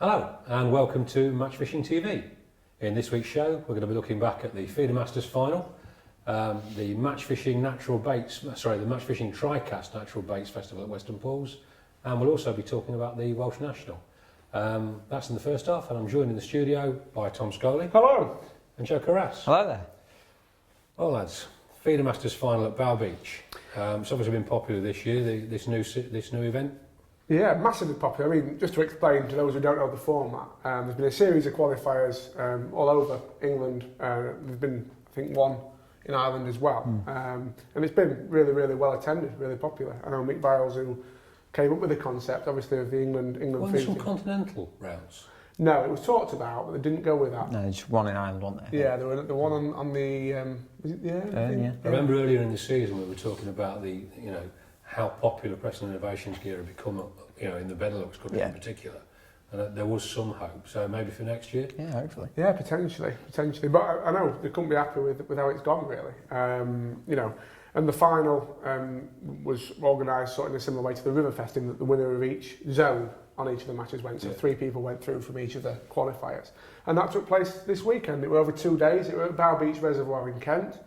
Hello and welcome to Match Fishing TV. In this week's show we're going to be looking back at the Feeder Masters final, the Match Fishing Tri-Cast Natural Baits Festival at Weston Pools, and we'll also be talking about the Welsh National. That's in the first half, and I'm joined in the studio by Tom Scholey. Hello. And Joe Carass. Hello there. Well lads, Feeder Masters final at Bow Beach. It's obviously been popular this year, this new event. Yeah, massively popular. I mean, just to explain to those who don't know the format, there's been a series of qualifiers all over England. There's been, I think, one in Ireland as well. And it's been really, really well attended, really popular. I know Mick Viles, who came up with the concept, obviously, of the England Well, feeder. some continental rounds. No, it was talked about, but they didn't go with that. No, just one in Ireland, wasn't there? Yeah, there were the one on the... was it the yeah. I remember earlier in the season we were talking about how popular Preston Innovations gear had become, in the Benelux countries in particular, and there was some hope. So maybe for next year. Yeah, hopefully. Yeah, potentially. But I know they couldn't be happy with how it's gone, really. And the final was organised sort of in a similar way to the Riverfest, in that the winner of each zone on each of the matches went. So 3 people went through from each of the qualifiers, and that took place this weekend. It was over 2 days. It was at Bow Beach Reservoir in Kent,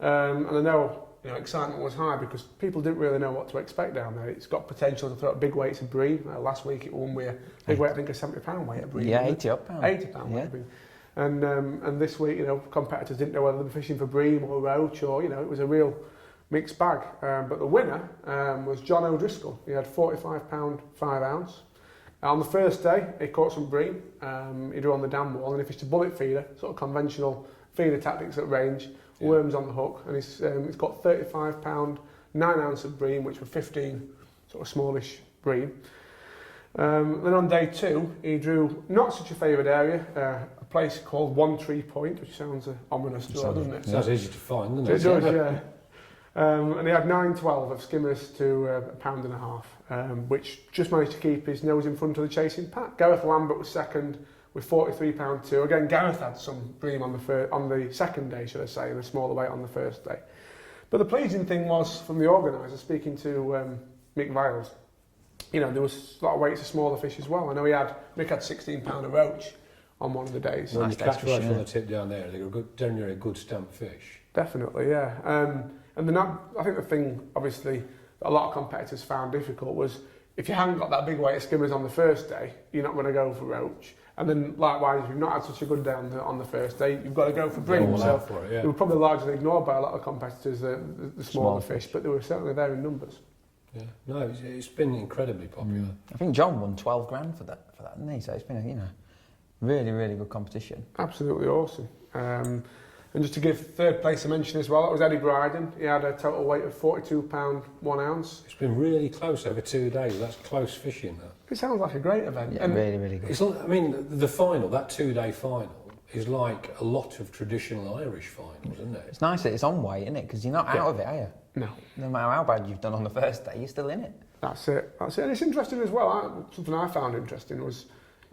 and I know. Excitement was high because people didn't really know what to expect down there. It's got potential to throw up big weights of bream. Last week it won with a big weight, I think a £70 weight of bream. Yeah, 80 up. £80 weight of bream. And this week, competitors didn't know whether they were fishing for bream or roach, or it was a real mixed bag. But the winner was John O'Driscoll. He had £45 5 ounce. On the first day, he caught some bream. He drew on the dam wall and he fished a bullet feeder, sort of conventional feeder tactics at range. Worms on the hook, and he's got £35 9 ounce of bream, which were 15 sort of smallish bream. Then on day 2, he drew not such a favoured area, a place called One Tree Point, which sounds ominous, doesn't it? Sounds easy to find, doesn't it? It does, yeah. And he had 9/12 of skimmers to £1.50, which just managed to keep his nose in front of the chasing pack. Gareth Lambert was second with £43 2. Again, Gareth had some bream on the second day, should I say, in a smaller weight on the first day. But the pleasing thing was, from the organiser, speaking to Mick Viles, there was a lot of weights of smaller fish as well. I know Mick had £16 a roach on one of the days. When you catch roach on the tip down there, they're generally a good stamp fish. Definitely, yeah. And then I think the thing, obviously, that a lot of competitors found difficult was, if you hadn't got that big weight of skimmers on the first day, you're not going to go for roach. And then, likewise, if you've not had such a good day on the first day, you've got to go for bream. So they were probably largely ignored by a lot of competitors, the smaller fish, but they were certainly there in numbers. Yeah, no, it's been incredibly popular. I think John won 12 grand for that, didn't he? So it's been a really, really good competition. Absolutely awesome. And just to give third place a mention as well, that was Eddie Bryden. He had a total weight of £42 1 ounce. It's been really close over 2 days. That's close fishing, that. It sounds like a great event. Yeah, really, really good. It's the final, that 2-day final, is like a lot of traditional Irish finals, isn't it? It's nice that it's on weight, isn't it? Because you're not out of it, are you? No. No matter how bad you've done on the first day, you're still in it. That's it. And it's interesting as well. Something I found interesting was,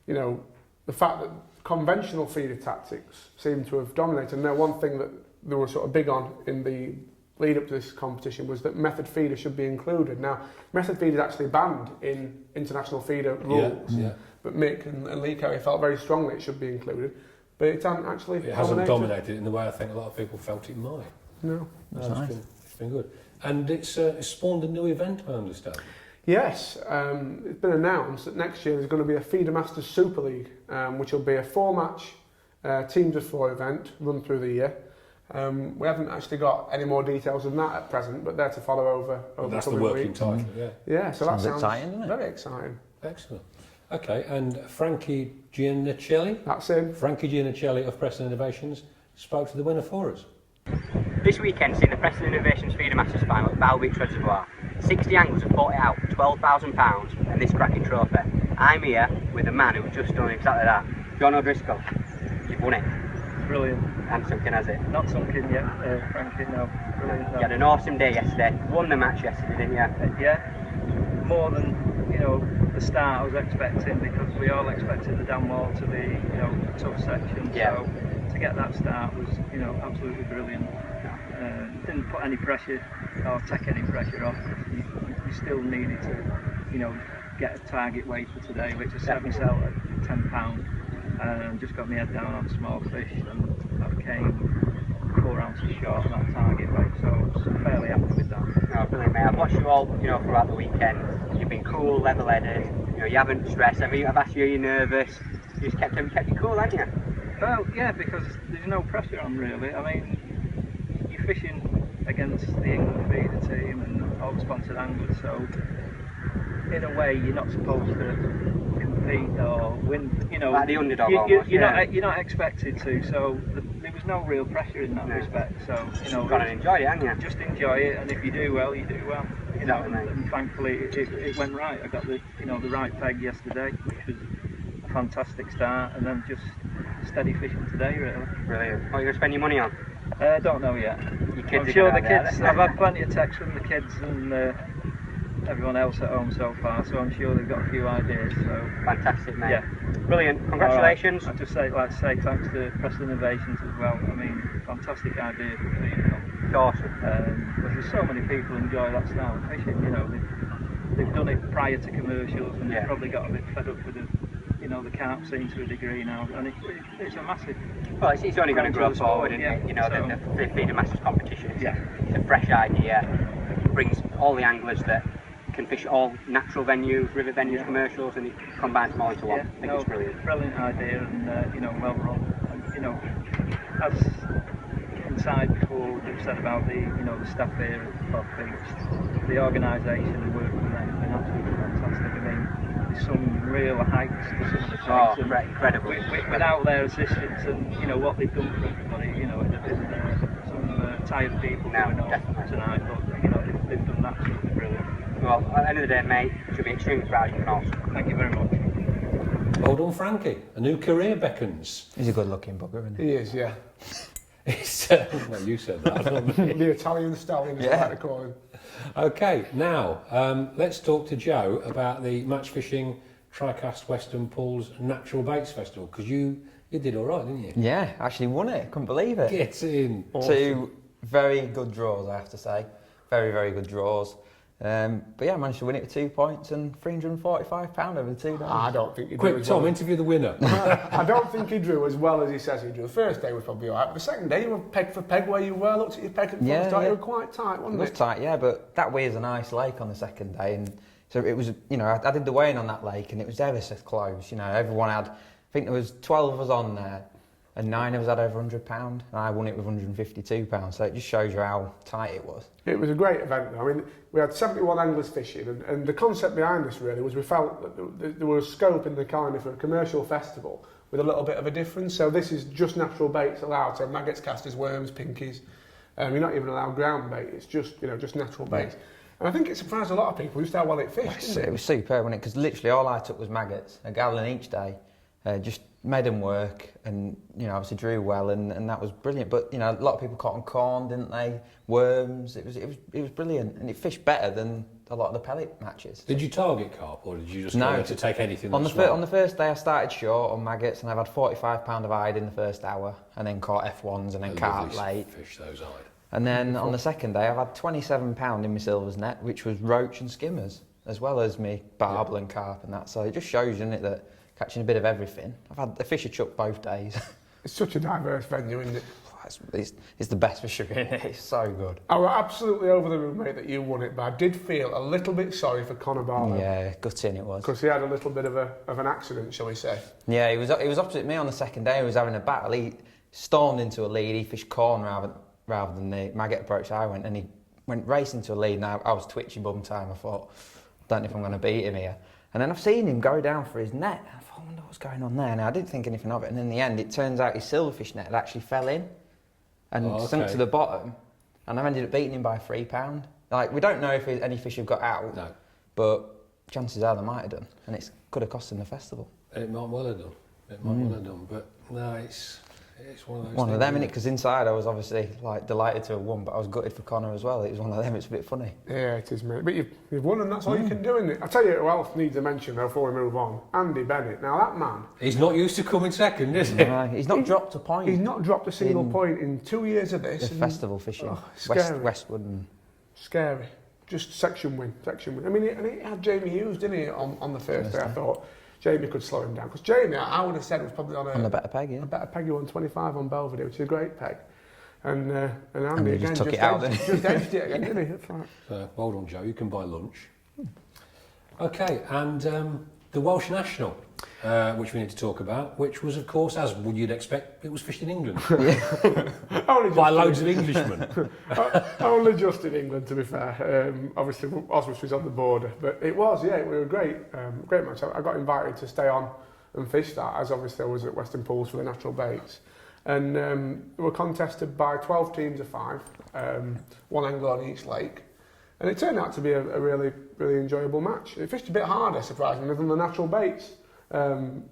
the fact that conventional feeder tactics seem to have dominated. Now, one thing that they were sort of big on in the lead up to this competition was that method feeder should be included. Now, method feeder is actually banned in international feeder rules, but Mick and Lee Carey felt very strongly it should be included, but it hasn't actually It hasn't dominated in the way I think a lot of people felt it might. No. It's been good. And it's spawned a new event, I understand. Yes, it's been announced that next year there's going to be a Feeder Masters Super League, which will be a 4-match teams of 4 event run through the year. We haven't actually got any more details than that at present, but they're to follow over that's the the working week. title, Yeah, so that sounds exciting, doesn't it? Very exciting. Excellent. Okay, and Frankie Giannicelli. That's him. Frankie Giannicelli of Preston Innovations spoke to the winner for us. This weekend seen the Preston Innovations Feeder Masters final at Bow Beach Reservoir. 60 anglers have fought it out, £12,000 and this cracking trophy. I'm here with a man who's just done exactly that. John O'Driscoll, you've won it. Brilliant. And something, has it? Not something yet, Frankie, no. Brilliant. You had an awesome day yesterday. Won the match yesterday, didn't you? Yeah. More than, the start I was expecting, because we all expected the dam wall to be, a tough section. Yeah. So to get that start was, absolutely brilliant. Didn't put any pressure or take any pressure off. You still needed to, get a target weight for today, which is 7 cell at £10. And just got my head down on small fish, and I came 4 ounces short of that target weight, so I was fairly happy with that. Oh, brilliant, mate. I've watched you all, throughout the weekend. You've been cool, level-headed. You haven't stressed. I've asked you, are you nervous? You just kept you cool, haven't you? Well, yeah, because there's no pressure on really. I mean, you're fishing against the England feeder team and all the sponsored anglers, so in a way you're not supposed to compete or win. Like the underdog. You're not expected to. So there was no real pressure in that respect. So you've got to enjoy it, haven't you? Just enjoy it, and if you do well, you do well. And thankfully it went right. I got the right peg yesterday, which was a fantastic start, and then just steady fishing today, really. Brilliant. What are you going to spend your money on? Don't know yet. I'm sure the kids. I've had plenty of texts from the kids and everyone else at home so far, so I'm sure they've got a few ideas. So fantastic, mate. Yeah. Brilliant. Congratulations. I'd just like to say thanks to Preston Innovations as well. I mean, fantastic idea for feeding. Awesome. Because there's so many people enjoy that style of fishing. They've done it prior to commercials, and they've probably got a bit fed up with the carp scene to a degree now, and it's a massive. Well, it's only going to grow forward, isn't it? The Feeder Masters competition. It's a fresh idea. It brings all the anglers that can fish all natural venues, river venues, commercials, and it combines them all into one. I think it's brilliant. Brilliant idea, and well run. And as inside before we've said about the staff here at Bob Beach, the organisation and work with them has been absolutely fantastic. I mean, there's some real heights to some of the tracks. Incredible. Without their assistance and what they've done for everybody, there's some tired people going on tonight, but they've done absolutely brilliant. Well, at the end of the day, mate, you should be extremely proud of you, also. Thank you very much. Well done, Frankie. A new career beckons. He's a good-looking bugger, isn't he? He is, yeah. Well, you said that, not me. The Italian stallion, as I like to call him. Okay, now let's talk to Joe about the match fishing Tricast Western Pools Natural Baits Festival, because you did all right, didn't you? Yeah, actually won it. Couldn't believe it. Get in. Awesome. 2 very good draws, I have to say. Very, very good draws. But yeah, I managed to win it with 2 points and £345 over the 2 days. I don't think he drew. Quick, Tom, interview the winner. I don't think he drew as well as he says he drew. The first day was probably alright, but the second day you were peg for peg where you were. Looked at your peg at the start, you were quite tight, wasn't it? It was tight, yeah, but that weir's a nice lake on the second day, and so it was. I did the weighing on that lake, and it was ever so close. Everyone had. I think there was 12 of us on there, and 9 of us had over £100, and I won it with £152. So it just shows you how tight it was. It was a great event. I mean, we had 71 anglers fishing, and the concept behind this really was we felt that there was scope in the calendar for a commercial festival with a little bit of a difference. So this is just natural baits allowed, so maggots, casters, worms, pinkies. You're not even allowed ground bait. It's just just natural baits. And I think it surprised a lot of people just how well it fished. It was superb, wasn't it? Because literally all I took was maggots, a gallon each day. Just made them work, and obviously drew well, and that was brilliant. But a lot of people caught on corn, didn't they? Worms. It was brilliant, and it fished better than a lot of the pellet matches. Did you target carp, or did you just go to take anything? On the first day, I started short on maggots, and I've had 45 of hide in the first hour, and then caught F1s and then carp late. Fish those hide. And then on the second day, I've had 27 in my silvers net, which was roach and skimmers, as well as me barbel and carp and that. So it just shows, doesn't it, that catching a bit of everything. I've had the fisher chuck both days. It's such a diverse venue, isn't it? It's the best fisher in it. It's so good. I was absolutely over the moon, mate, that you won it, but I did feel a little bit sorry for Conor Barlow. Yeah, gutting it was. Because he had a little bit of an accident, shall we say? Yeah, he was opposite me on the second day. He was having a battle. He stormed into a lead. He fished corn rather than the maggot approach I went, and he went racing to a lead. Now I was twitchy bum time. I thought, don't know if I'm going to beat him here. And then I've seen him go down for his net. I thought, I wonder what's going on there. Now I didn't think anything of it, and in the end, it turns out his silverfish net had actually fell in and sunk to the bottom, and I ended up beating him by £3. Like, we don't know if any fish have got out, but chances are they might have done, and it could have cost him the festival. It might well have done. But no, it's one of those. One of them, innit? Because inside I was obviously delighted to have won, but I was gutted for Conor as well. It was one of them. It's a bit funny. Yeah, it is, mate. But you've won, and that's all you can do, isn't it? I tell you who else needs a mention though before we move on. Andy Bennett. Now that man. He's not used to coming second, is he? No, he's not dropped a point. He's not dropped a single point in 2 years of this. The festival fishing. Scary. Westwood. And... Scary. just section win. I mean, and he had Jamie Hughes, didn't he, on the first day? I thought Jamie could slow him down. Because Jamie, I would have said, was probably on a better peg, yeah. A better peg, 125 on Belvedere, which is a great peg. And Andy he again just took it out, just edged it again, didn't he? It's like, So, well done, Joe. You can buy lunch. Okay, and the Welsh National, which we need to talk about, which was, of course, as you'd expect, it was fished in England. By loads of Englishmen. Only just in England, to be fair. Obviously, Oswald was on the border, but it was, yeah, it was a great match. I got invited to stay on and fish that, as obviously I was at Weston Pools for the natural baits. And they were contested by 12 teams of 5, one angler on each lake. And it turned out to be a really, really enjoyable match. It fished a bit harder, surprisingly, than the natural baits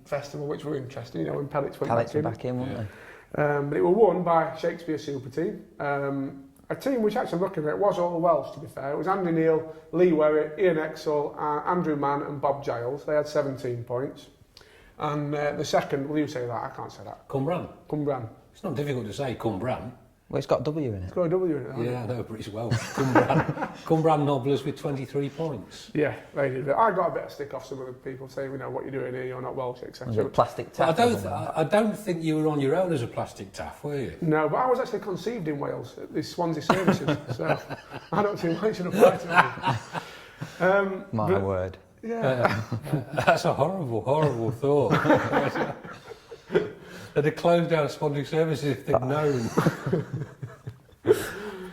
festival, which were interesting, you know, when pellets went back in, weren't they? But it was won by Shakespeare Super Team. A team which actually, looking at it, was all Welsh, to be fair. It was Andy Neal, Lee Werrett, Ian Exel, Andrew Mann and Bob Giles. They had 17 points. And the second, will you say that? I can't say that. Cumbran. It's not difficult to say Cumbran. Well, it's got a W in it. It's got a W in it. Yeah, no, but it's Welsh. Cumbran Nobblers with 23 points. Yeah, they did. I got a bit of stick off some of the people saying, you know, what you're doing here, you're not Welsh, etc. Was it a plastic taff? I don't think you were on your own as a plastic taff, were you? No, but I was actually conceived in Wales at the Swansea Services, so I don't see why it should apply to me. My word. Yeah. That's a horrible thought. They'd have closed down Swansea Services if they'd known.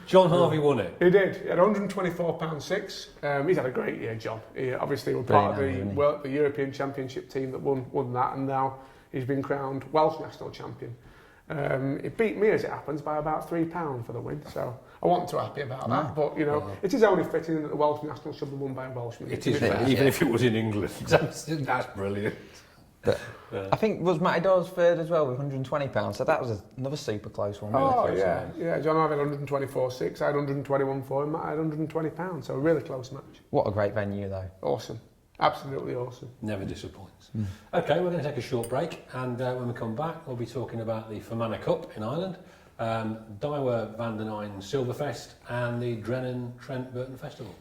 John Harvey won it. He did. He had £124.6. He's had a great year, John. He obviously was part of the European Championship team that won that, and now he's been crowned Welsh National Champion. It beat me, as it happens, by about £3 for the win, so I wasn't too happy about that. But, you know, it is only fitting that the Welsh National should be won by a Welshman. It is, even if it was in England. That's brilliant. I think was Matty Dawes third as well with £120, so that was another super close one. Really yeah. John Harvey had 124.6, I had 121 for him, Matt had £120, so a really close match. What a great venue though. Awesome, absolutely awesome. Never disappoints. Okay, we're going to take a short break, and when we come back, we'll be talking about the Fermanagh Cup in Ireland, Daiwa Van den Eyne Silverfest, and the Drennan Trent Burton Festival.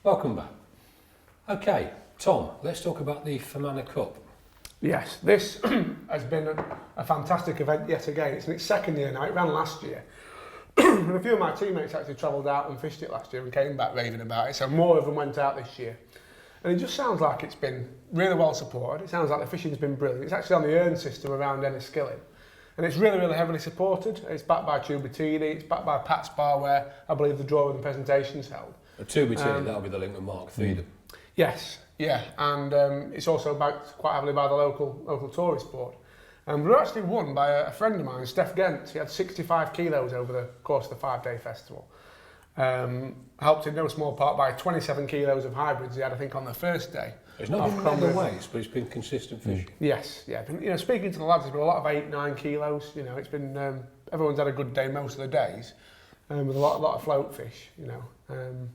Welcome back. Okay, Tom, let's talk about the Fermanagh Cup. Yes, this has been a fantastic event yet again. It's in its second year now. It ran last year. And a few of my teammates actually travelled out and fished it last year and came back raving about it, so more of them went out this year. And it just sounds like it's been really well supported. It sounds like the fishing's been brilliant. It's actually on the earn system around Enniskillen. And it's really, really heavily supported. It's backed by Tubatini, it's backed by Pat's Bar, where I believe the draw and the presentation's held. A Tubatini, that'll be the link with Mark Theedham. Yes, yeah, and it's also backed quite heavily by the local tourist board. We were actually won by a friend of mine, Steph Gent. He had 65 kilos over the course of the 5-day festival. Helped in no small part by 27 kilos of hybrids he had, I think, on the first day. It's not been on the weights, but it's been consistent fishing. Yes, yeah. You know, speaking to the lads, there's been a lot of 8-9 kilos. You know, it's been everyone's had a good day most of the days, with a lot of float fish. You know,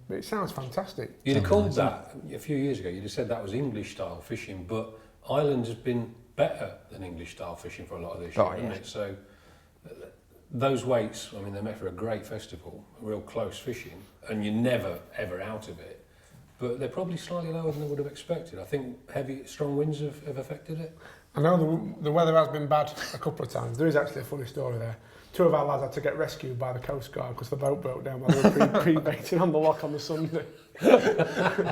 but it sounds fantastic. You'd have called that a few years ago. You'd have said that was English style fishing, but Ireland has been better than English style fishing for a lot of this year, hasn't it? So those weights, I mean, they're made for a great festival, real close fishing, and you're never ever out of it. But they're probably slightly lower than I would have expected. I think strong winds have affected it. I know the weather has been bad a couple of times. There is actually a funny story there. two of our lads had to get rescued by the Coast Guard because the boat broke down while they were pre-baiting on the lock on the Sunday.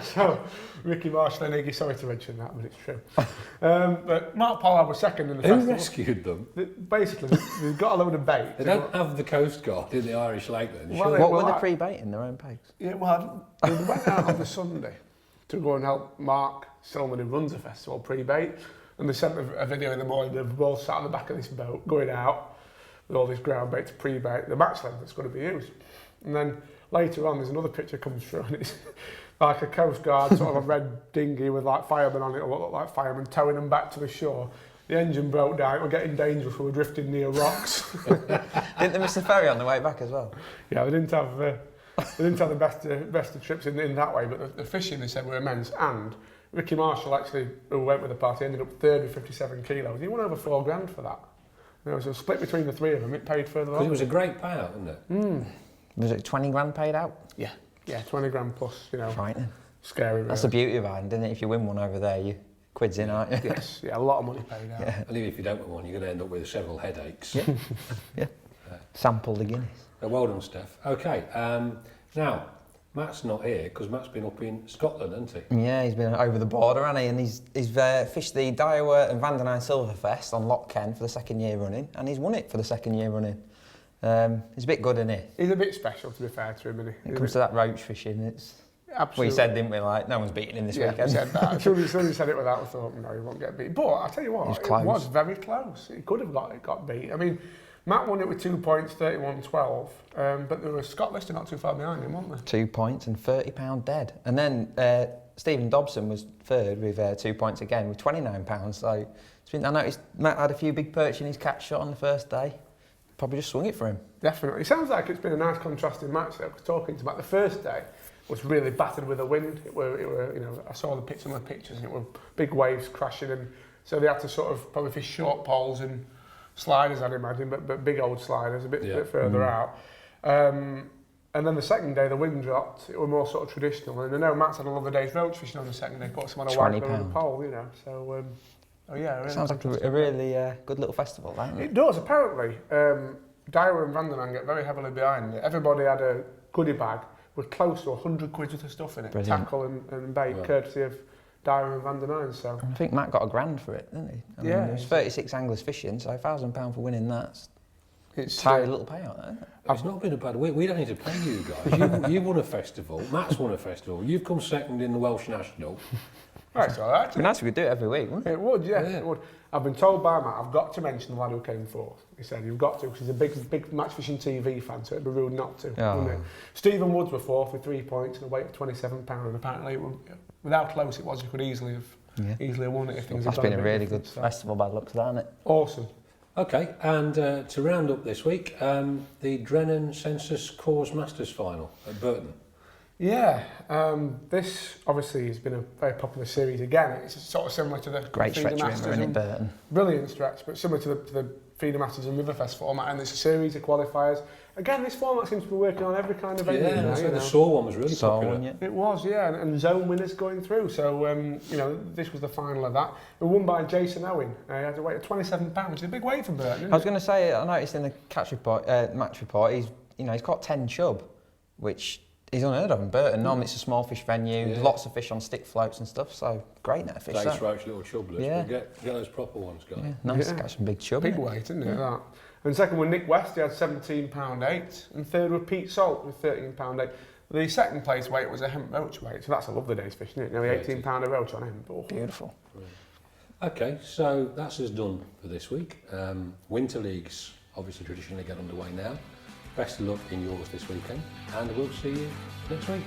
So, Ricky Marshall and Iggy, sorry to mention that, but it's true. But Mark Pollard was second in the festival. Who rescued them? Basically, they've got a load of bait. They don't have the Coast Guard in the Irish Lake then, Well, sure. What were they pre-baiting, their own pegs? Yeah, well, they went out on the Sunday to go and help Mark Silverman, who runs the festival, pre-bait. And they sent a video in the morning of both sat on the back of this boat, going out with all this ground bait to pre-bait the match length that's going to be used. And then later on, there's another picture comes through, and it's like a Coast Guard, sort of a red dinghy with like firemen on it, or what looked like firemen, towing them back to the shore. The engine broke down, it was getting dangerous, we were drifting near rocks. Didn't they miss the ferry on the way back as well? Yeah, they didn't have the best of trips in that way, but the fishing, they said, were immense. And Ricky Marshall, actually, who went with the party, ended up third with 57 kilos. He won over $4,000 for that. There was a split between the three of them. It paid further on. Because it was a great payout, wasn't it? Mm. Was it 20 grand paid out? Yeah, 20 grand plus, you know. Frightening. Scary. That's the beauty of Ireland, isn't it? If you win one over there, you quid's in, aren't you? Yes, yeah, a lot of money paid out. Yeah. And even if you don't win one, you're going to end up with several headaches. Yeah. Yeah. Sample the Guinness. Well done, Steph. Okay, now, Matt's not here because Matt's been up in Scotland, hasn't he? Yeah, he's been over the border, hasn't he? And he's fished the Diowa and Vandenine Silverfest on Loch Ken for the second year running, and he's won it for the second year running. He's a bit good, isn't he? He's a bit special, to be fair to him, isn't he? When it comes to that roach fishing, it's... Absolutely. We said, didn't we, like, no one's beating him this weekend. We said that. As soon as he said it without, I thought, no, he won't get beat. But I'll tell you what, it was very close. He could have got beat. I mean, Matt won it with 2 points, 31-12, but there was Scott Lister not too far behind him, wasn't there? 2 points and £30 dead. And then Stephen Dobson was third with 2 points again with £29. So it's been, I noticed Matt had a few big perch in his catch shot on the first day. Probably just swung it for him. Definitely. It sounds like it's been a nice contrasting match though, because talking to Matt, the first day was really battered with the wind. It were, you know, I saw some of the pictures and it were big waves crashing, and so they had to sort of probably fish short poles and sliders, I'd imagine, but big old sliders a bit further out. And then the second day, the wind dropped. It was more sort of traditional. And I know Matt's had a lovely day's roach fishing on the second day, caught some on a white on the pole, you know. So, yeah. Really sounds like a really good little festival, doesn't it? It does, apparently. Diowa and Vandenine get very heavily behind it. Everybody had a goodie bag with close to 100 quid worth of stuff in it. Brilliant. Tackle and bait, courtesy of Diowa and Vandenine. So I think Matt got $1,000 for it, didn't he? I mean, there's 36 anglers fishing, so £1,000 for winning that. It's a tiny little payout, isn't it? It's not been a bad week. We don't need to pay you guys. You've won a festival. Matt's won a festival. You've come second in the Welsh National. That's all right. It'd be nice if we could do it every week, wouldn't it? It would, yeah. It would. I've been told by Matt, I've got to mention the lad who came fourth. He said, you've got to, because he's a big match fishing TV fan, so it'd be rude not to, wouldn't it? Stephen Woods were fourth with 3 points and a weight of £27, and apparently, with how close it was, you could easily have won it if things had gone. That's been a really good festival by the looks of that, hasn't it? Awesome. Okay, and to round up this week, the Drennan Census Cause Masters Final at Burton. Yeah, this obviously has been a very popular series again. It's sort of similar to the Great Feeder stretch Masters in Burton. Brilliant stretch, but similar to the Feeder Masters and Riverfest format, and it's a series of qualifiers. Again, this format seems to be working on every kind of venue. Yeah, now, the Saw one was really popular. One, yeah. It was, yeah, and zone winners going through. So, you know, this was the final of that. It was won by Jason Owen. He had a weight of £27, which is a big weight for Burton. I was going to say, I noticed in the match report, he's caught 10 chub, which is unheard of in Burton. Normally it's a small fish venue, lots of fish on stick floats and stuff, so great net of fish. Dace roach, little chublets, yeah. but get those proper ones, guys. Yeah, nice to catch some big chub. Big weight, isn't it, that? And second was Nick West, he had £17.8, and third was Pete Salt with £13.8. The second place weight was a hemp roach weight, so that's a lovely day's fish, isn't it? Nearly £18 a roach on hemp. Oh. Beautiful. Okay, so that's us done for this week. Winter leagues obviously traditionally get underway now. Best of luck in yours this weekend, and we'll see you next week.